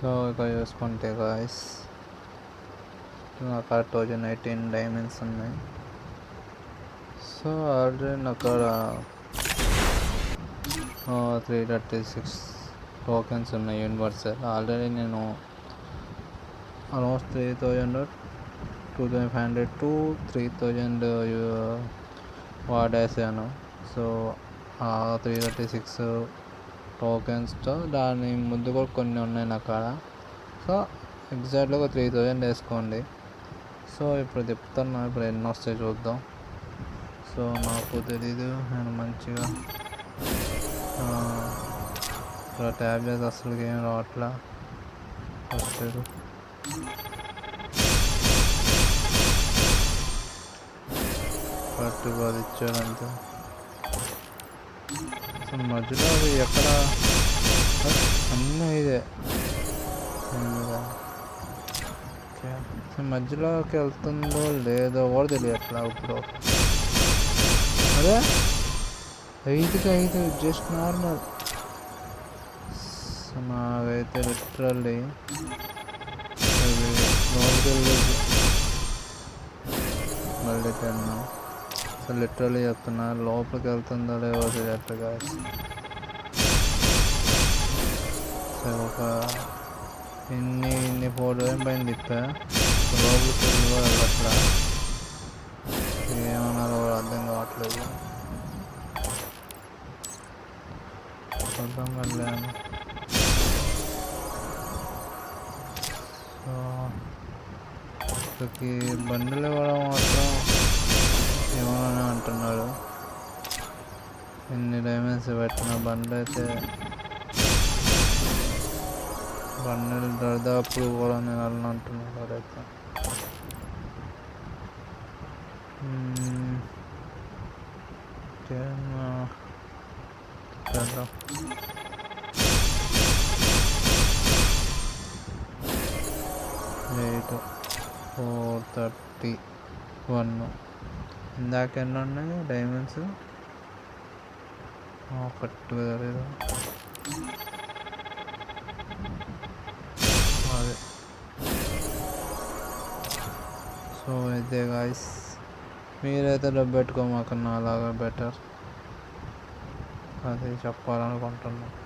So ఇక చూసుకుంటే guys నాకు 2018 డైమండ్స్ ఉన్నాయి. సో ఆల్రెడీ నాకు 336 టోకెన్స్ ఉన్నాయి యూనివర్సల్. ఆల్రెడీ నేను ఆల్మోస్ట్ 3000 2500 to 3000 వాడేసాను. సో ఆ 336 టోకెన్స్తో దాని ముందు కూడా కొన్ని ఉన్నాయి నా కాడ. సో ఎగ్జాక్ట్గా ఒక 3000 వేసుకోండి. సో ఇప్పుడు చెప్తాను, ఇప్పుడు ఎన్ని వస్తాయి చూద్దాం. సో నాకు తెలీదు, నేను మంచిగా ట్యాబ్ చేసి అసలు ఏం రావట్లా. వస్తాడు కరెక్ట్గా అది ఇచ్చాడంతే. అసలు మధ్యలో అది ఎక్కడ అన్నీ ఇదే ఓకే, మధ్యలోకి వెళ్తుందో లేదో కూడా తెలియట్లా. ఇప్పుడు అదే 5కి 5 జస్ట్ నార్మల్. నాకైతే లిటరల్లీ లోపలికి మళ్ళీ 10. అసలు లిటరల్లీ చెప్తున్నా, లోపలికి వెళ్తుందో లేవో తెలియట్లుగా. ఒక ఇన్ని 4 పైన తిప్పా, లోపలికి వెళ్ళట్లా. ఏమన్నారో అర్థం కావట్లేదు. అర్థం వెళ్ళాను. సో ఇక్కడికి బండిలు ఇవ్వడం మాత్రం ఏమని అంటున్నాడు. ఎన్ని డైమండ్స్ పెట్టిన బండ్లు అయితే బండిలు దరిదాపులు కూడా నేను వెళ్ళను అంటున్నాడు అయితే. చేద్దాం. 431 ఇందాక ఎన్ని ఉన్నాయి డైమండ్స్? కరెక్ట్గా తెలియదు. అదే సో అయితే గాయస్, మీరైతే డబ్బు పెట్టుకోమాకన్నా అలాగా బెటర్, అది చెప్పాలనుకుంటున్నాను.